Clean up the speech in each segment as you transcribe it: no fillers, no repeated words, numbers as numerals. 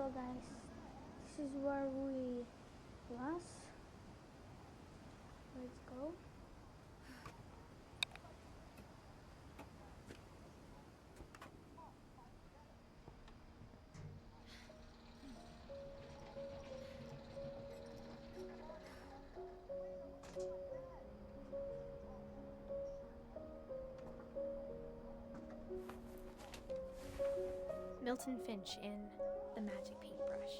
So guys, this is where we was. Let's go. Milton Finch in The Magic Paintbrush.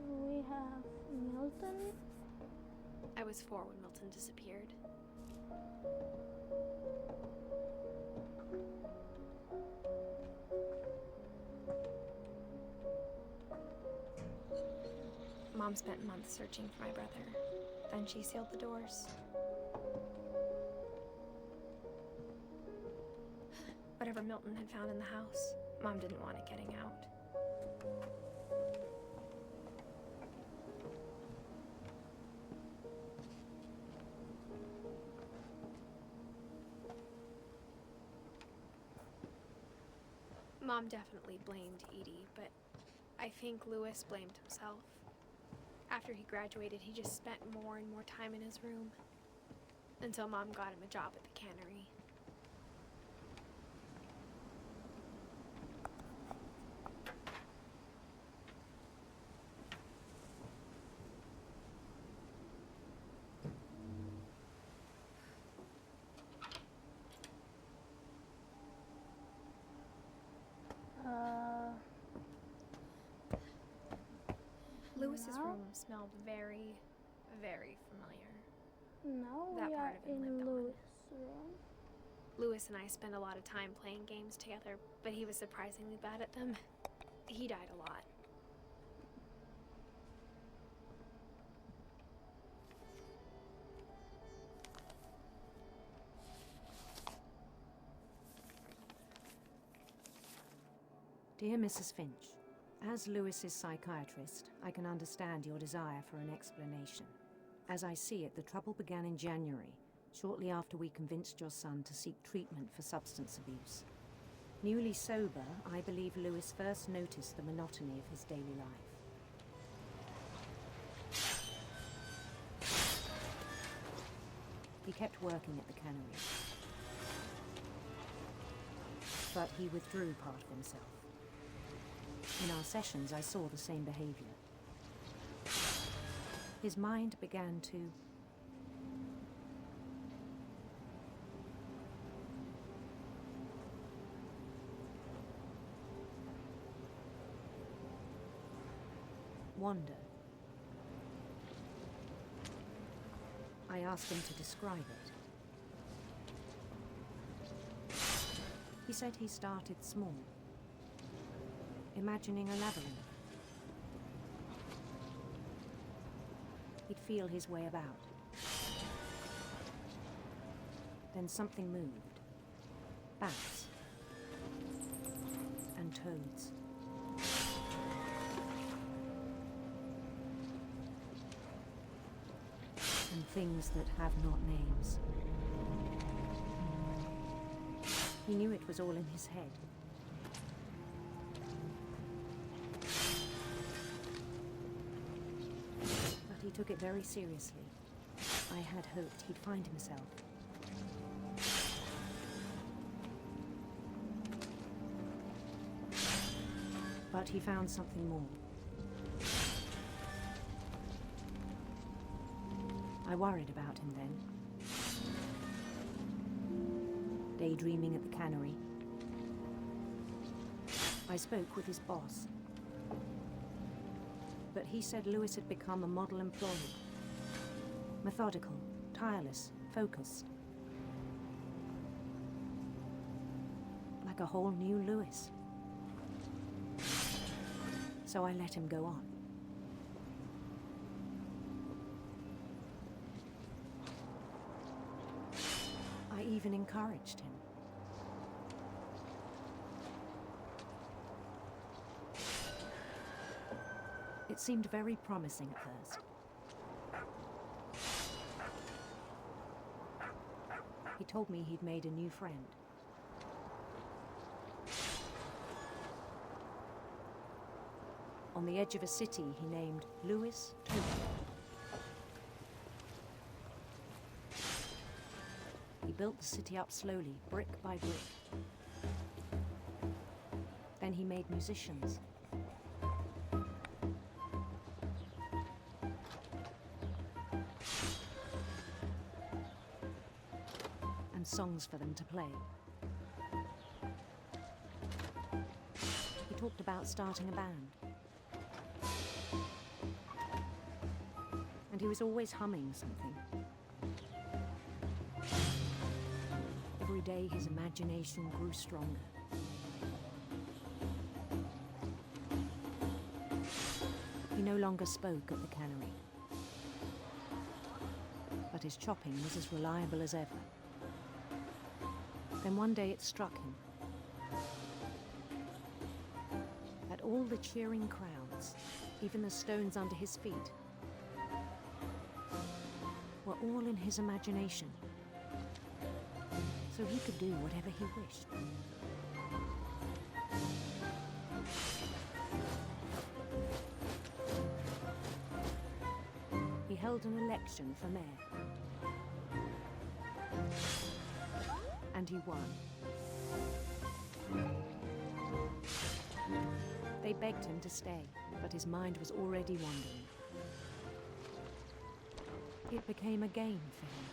We have Milton. I was 4 when Milton disappeared. Mom spent months searching for my brother. Then she sealed the doors. Whatever Milton had found in the house, Mom didn't want it getting out. Mom definitely blamed Edie, but I think Louis blamed himself. After he graduated, he just spent more and more time in his room, until Mom got him a job at the cannery. Louis's Now? room smelled very, very familiar. Now That we part are of him in lived on. Louis' room. Louis and I spent a lot of time playing games together, but he was surprisingly bad at them. He died a lot. Dear Mrs. Finch, as Lewis's psychiatrist, I can understand your desire for an explanation. As I see it, the trouble began in January, shortly after we convinced your son to seek treatment for substance abuse. Newly sober, I believe Lewis first noticed the monotony of his daily life. He kept working at the cannery, but he withdrew part of himself. In our sessions, I saw the same behavior. His mind began to wander. I asked him to describe it. He said he started small, imagining a labyrinth. He'd feel his way about. Then something moved. Bats. And toads. And things that have not names. He knew it was all in his head. But he took it very seriously. I had hoped he'd find himself. But he found something more. I worried about him then. daydreaming at the cannery. I spoke with his boss, but he said Lewis had become a model employee. Methodical, tireless, focused. Like a whole new Lewis. So I let him go on. I even encouraged him. It seemed very promising at first. He told me he'd made a new friend. On the edge of a city he named Lewis Token. He built the city up slowly, brick by brick. Then he made musicians. And songs for them to play. He talked about starting a band. And he was always humming something. Every day his imagination grew stronger. He no longer spoke at the cannery. But his chopping was as reliable as ever. Then one day it struck him that all the cheering crowds, even the stones under his feet, were all in his imagination, so he could do whatever he wished. He held an election for mayor, and he won. They begged him to stay, but his mind was already wandering. It became a game for him.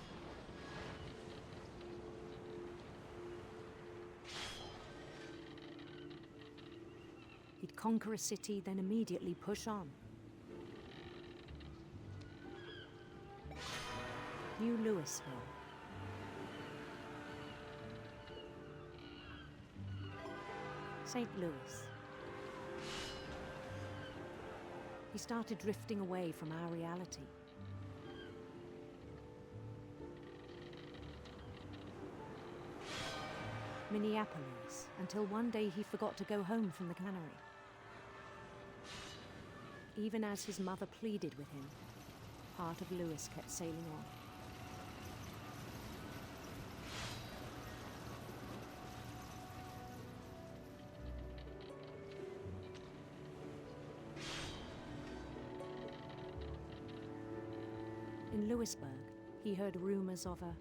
He'd conquer a city, then immediately push on. New Louisville. St. Louis. He started drifting away from our reality. Minneapolis, until one day he forgot to go home from the cannery. Even as his mother pleaded with him, part of Lewis kept sailing on. In Lewisburg, he heard rumors of a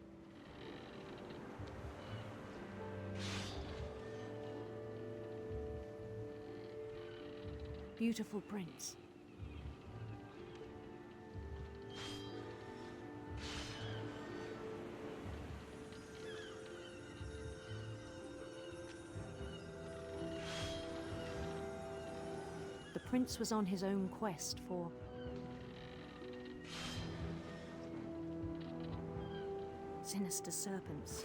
beautiful prince. The prince was on his own quest for sinister serpents.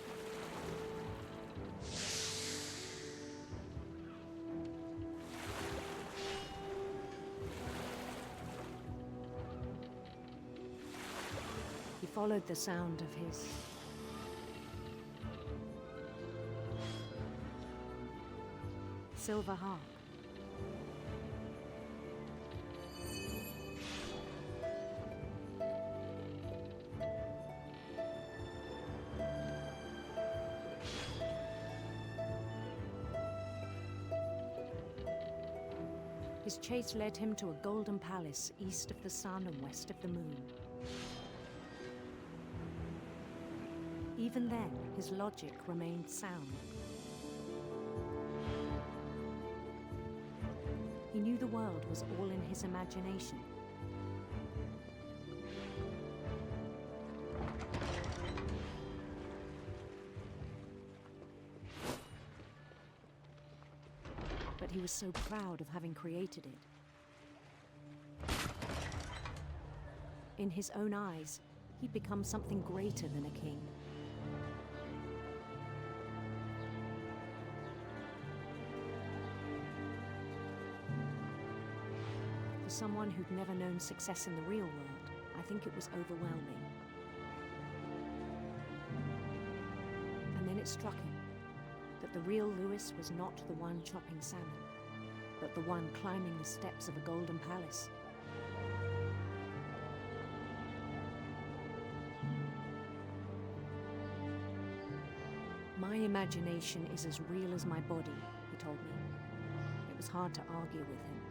He followed the sound of his silver harp. His chase led him to a golden palace east of the sun and west of the moon. Even then, his logic remained sound. He knew the world was all in his imagination. but he was so proud of having created it. In his own eyes, he'd become something greater than a king. For someone who'd never known success in the real world, I think it was overwhelming. And then it struck him that the real Lewis was not the one chopping salmon, but the one climbing the steps of a golden palace. My imagination is as real as my body, he told me. It was hard to argue with him.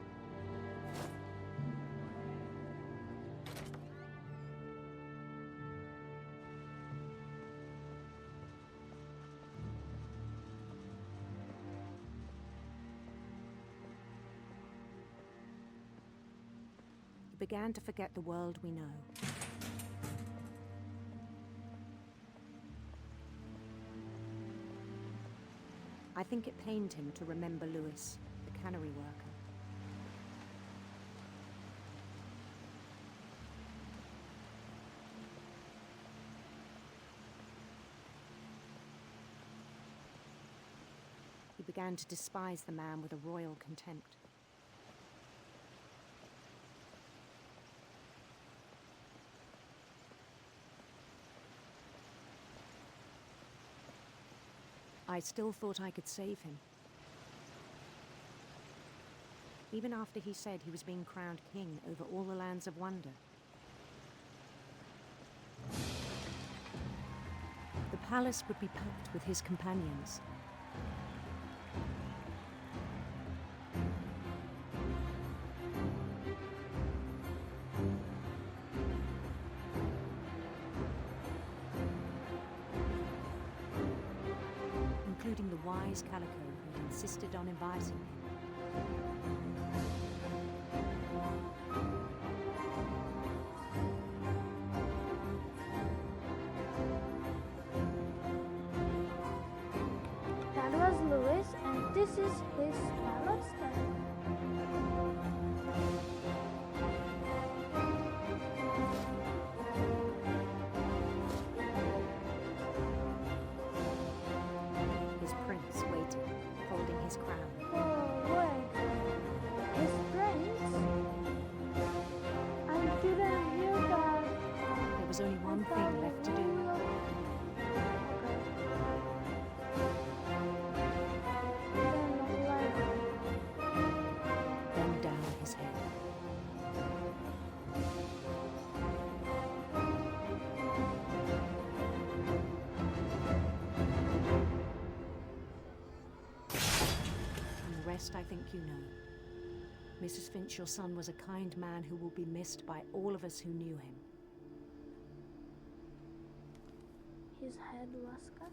He began to forget the world we know. I think it pained him to remember Lewis, the cannery worker. He began to despise the man with a royal contempt. I still thought I could save him. Even after he said he was being crowned king over all the lands of wonder. The palace would be packed with his companions. Including the wise Calico who'd insisted on inviting him. That was Lewis, and this is his palace. His prince waited, holding his crown. Oh, wait. His prince? I didn't hear that. There was only one thing left to do. Bend down his head. And the rest I think you know. Mrs. Finch, your son was a kind man who will be missed by all of us who knew him. His head was cut.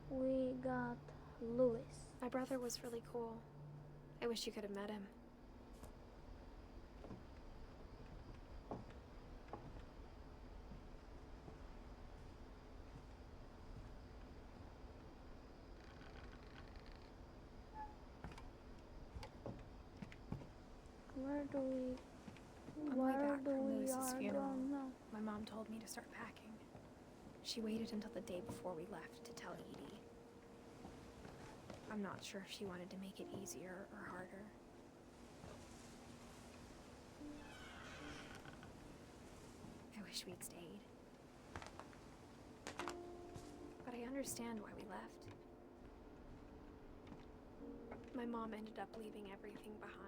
We got Lewis. My brother was really cool. I wish you could have met him. Where do we? On the way Where back do from we Lewis's are funeral, going now? my mom told me to start packing. She waited until the day before we left to tell Edie. I'm not sure if she wanted to make it easier or harder. I wish we'd stayed. But I understand why we left. My mom ended up leaving everything behind.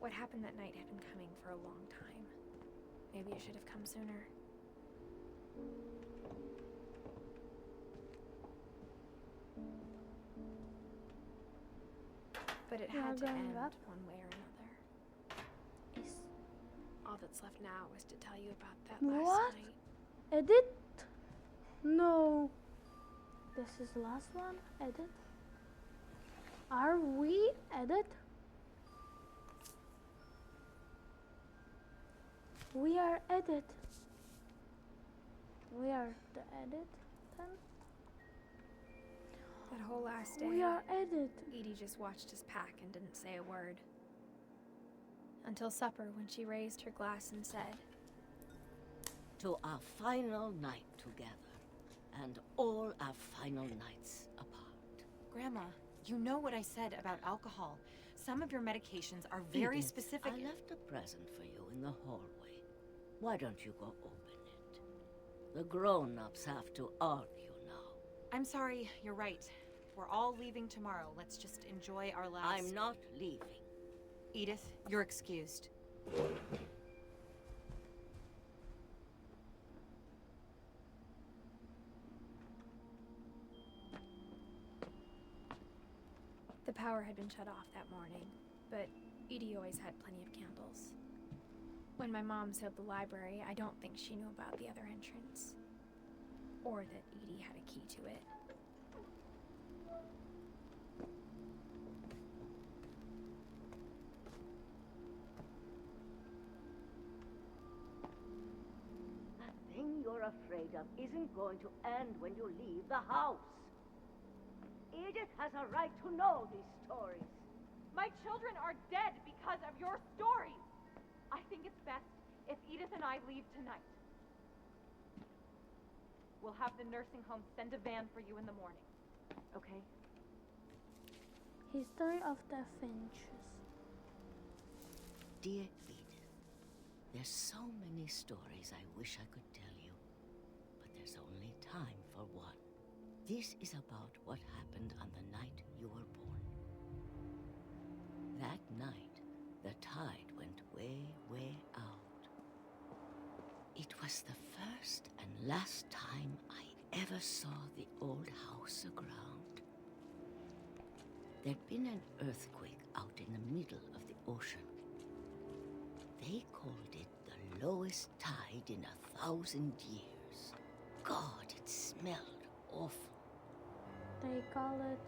What happened that night had been coming for a long time. Maybe it should have come sooner. But it had to end one way or another. Is All that's left now is to tell you about that last What? night. Edith? No. This is the last one, Edith. Are we Edith? We are Edith. We are the Edith then? That whole last day, We are Edith. Edie just watched us pack and didn't say a word. Until supper, when she raised her glass and said, To our final night together, and all our final nights apart. Grandma, you know what I said about alcohol. Some of your medications are very Edith, specific. I left a present for you in the hallway. Why don't you go open it? The grown-ups have to argue now. I'm sorry, you're right. We're all leaving tomorrow. Let's just enjoy our last... I'm not leaving. Edith, you're excused. the power had been shut off that morning, but Edie always had plenty of candles. When my mom sealed the library, I don't think she knew about the other entrance. Or that Edie had a key to it. That thing you're afraid of isn't going to end when you leave the house. Edith has a right to know these stories. My children are dead because of your stories. I think it's best if Edith and I leave tonight. We'll have the nursing home send a van for you in the morning. Okay? History of the Finches. Dear Edith, there's so many stories I wish I could tell you, but there's only time for one. This is about what happened on the night you were born. That night, the tide went way, way out. It was the first and last time I ever saw the old house aground. There'd been an earthquake out in the middle of the ocean. They called it the lowest tide in 1,000 years. God, it smelled awful. They call it.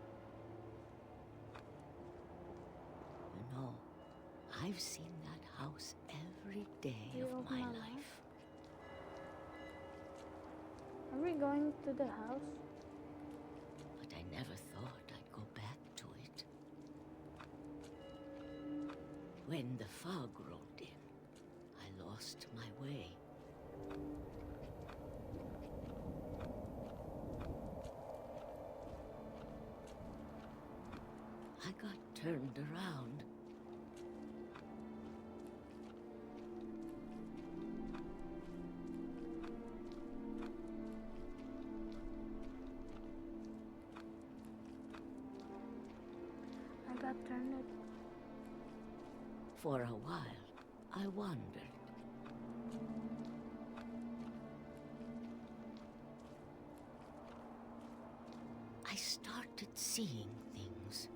You know, I've seen that house every day Day of of my my life. life. Are we going to the house? But I never thought I'd go back to it. When the fog rolled in, I lost my way. I got turned around. I got turned. For a while, I wondered. I started seeing things.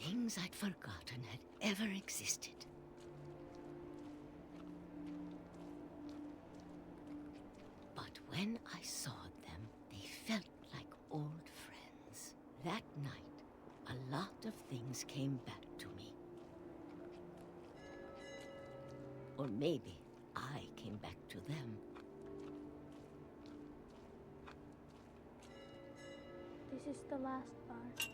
Things I'd forgotten had ever existed. But when I saw them, they felt like old friends. That night, a lot of things came back to me. Or maybe I came back to them. This is the last part.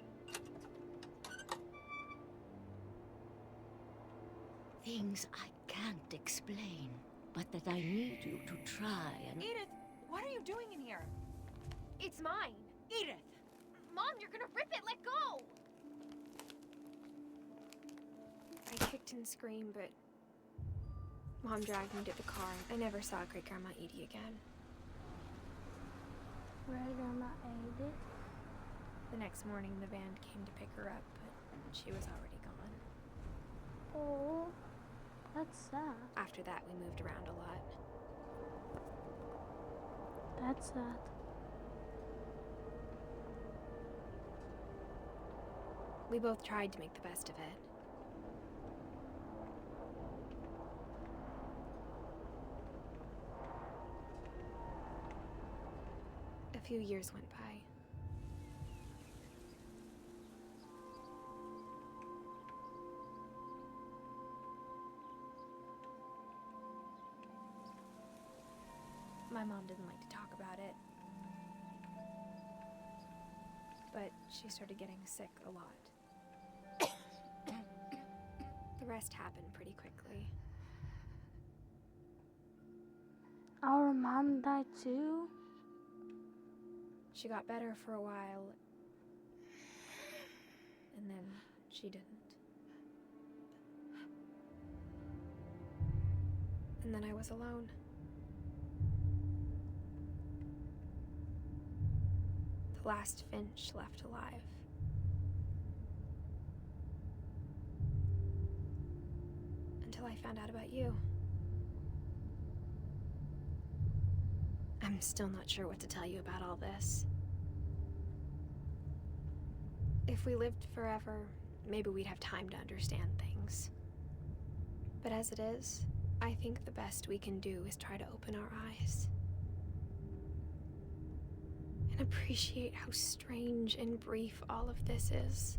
Things I can't explain, but that I need you to try and... Edith, what are you doing in here? It's mine! Edith! Mom, you're gonna rip it! Let go! I kicked and screamed, but Mom dragged me to the car. I never saw Great-Grandma Edie again. Where Grandma Edith? The next morning, the van came to pick her up, but she was already gone. Oh, that's sad. After that, we moved around a lot. That's sad. We both tried to make the best of it. A few years went by. My mom didn't like to talk about it. But she started getting sick a lot. The rest happened pretty quickly. Our mom died too? She got better for a while, and then she didn't. And then I was alone. The last Finch left alive. Until I found out about you. I'm still not sure what to tell you about all this. If we lived forever, maybe we'd have time to understand things. But as it is, I think the best we can do is try to open our eyes. And appreciate how strange and brief all of this is.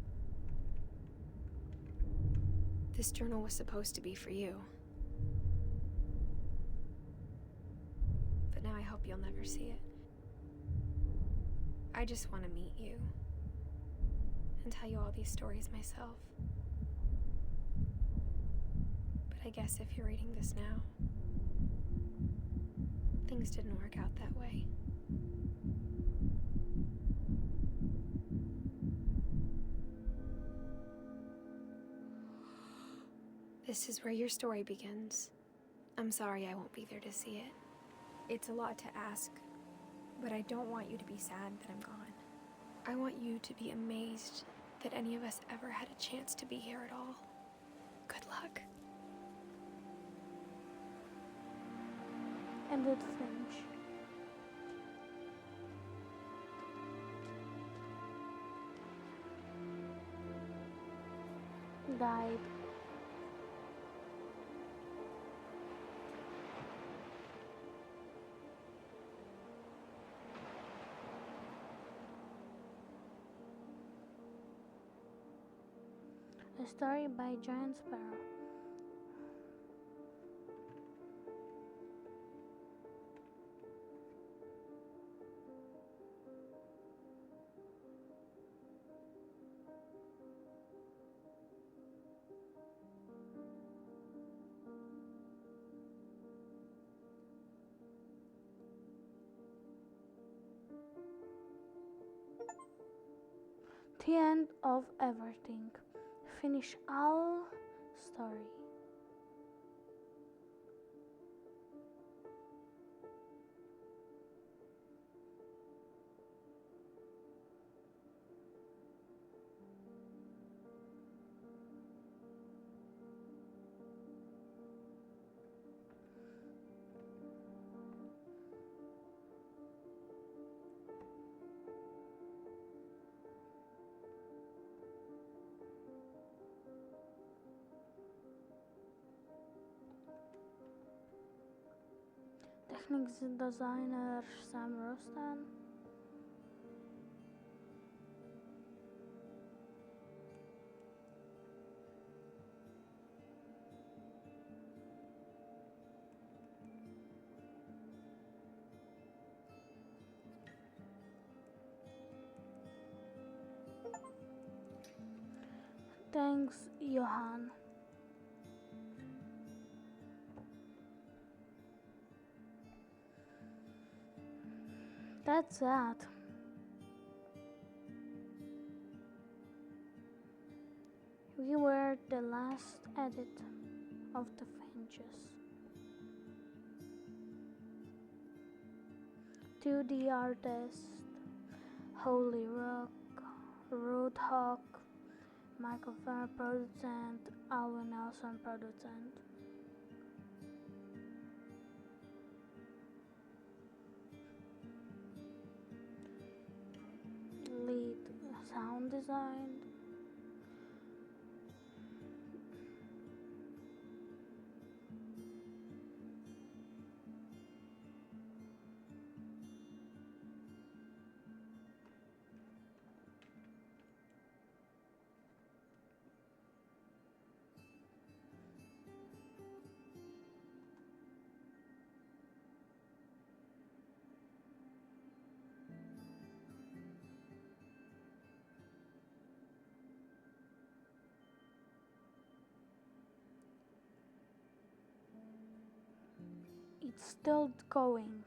This journal was supposed to be for you. But now I hope you'll never see it. I just want to meet you and tell you all these stories myself. But I guess if you're reading this now, things didn't work out that way. This is where your story begins. I'm sorry I won't be there to see it. It's a lot to ask, but I don't want you to be sad that I'm gone. I want you to be amazed that any of us ever had a chance to be here at all. Good luck. Edith Finch. Died. A story by Giant Sparrow. The end of everything. Finish all story. Technics designer Sam Rostan. Thanks, Johan. That's that. We were the last edit of the Finches. To the artist, Holy Rock, Roadhawk, Michael Farr producer, Alwyn Nelson producer. Lead sound design. it's still going.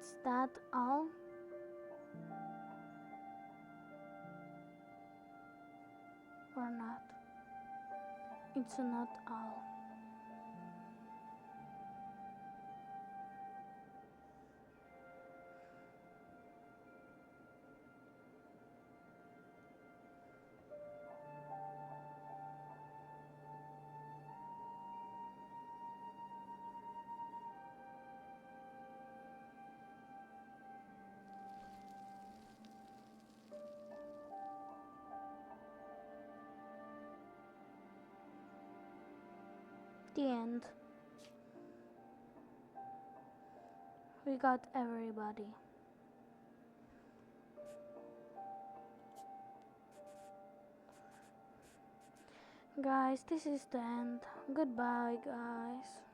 Is that all? Or not? It's not all. The end. We got everybody. Guys, this is the end. Goodbye, guys.